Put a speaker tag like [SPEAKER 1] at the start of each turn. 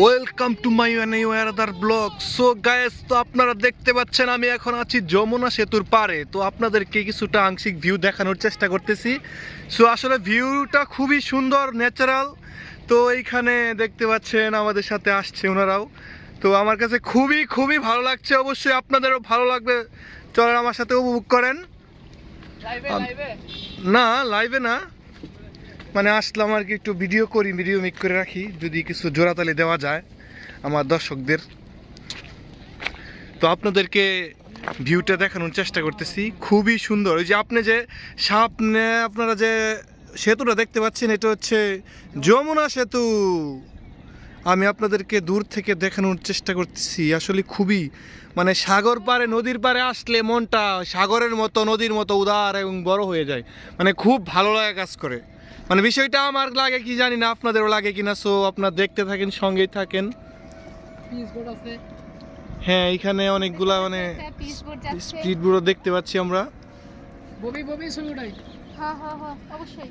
[SPEAKER 1] Welcome to my another blog. So guys, তো আপনারা দেখতে পাচ্ছেন আমি এখন আছি যমুনা সেতুর পাড়ে। তো আপনাদেরকে কিছুটা আংশিক ভিউ দেখানোর চেষ্টা করতেছি। সো আসলে ভিউটা খুবই সুন্দর, ন্যাচারাল। তো এইখানে দেখতে পাচ্ছেন আমাদের সাথে আসছে ওনারাও। তো আমার কাছে খুবই খুবই ভালো লাগছে, অবশ্যই আপনাদেরও ভালো লাগবে। চলেন আমার সাথে উপভোগ করেন। না, লাইভে না, মানে আসলাম আর কি, একটু ভিডিও করি, ভিডিও মেক করে রাখি, যদি কিছু জোড়াতালি দেওয়া যায় আমার দর্শকদের। তো আপনাদেরকে ভিউটা দেখানোর চেষ্টা করতেছি, খুবই সুন্দর। ওই যে আপনি যে সামনে আপনারা যে সেতুটা দেখতে পাচ্ছেন, এটা হচ্ছে যমুনা সেতু। আমি আপনাদেরকে দূর থেকে দেখানোর চেষ্টা করতেছি। আসলে খুবই মানে সাগর পাড়ে, নদীর পাড়ে আসলে মনটা সাগরের মতো, নদীর মতো উদার এবং বড় হয়ে যায়। মানে খুব ভালো লাগা কাজ করে। মানে বিষয়টা আমার লাগে কি জানি না, আপনাদেরও লাগে কিনা। সো আপনারা দেখতে থাকেন, সঙ্গেই থাকেন। হ্যাঁ, এখানে অনেকগুলা মানে স্পিড বোট দেখতে পাচ্ছি আমরা।
[SPEAKER 2] ববি ছবি উঠাই। হ্যাঁ অবশ্যই।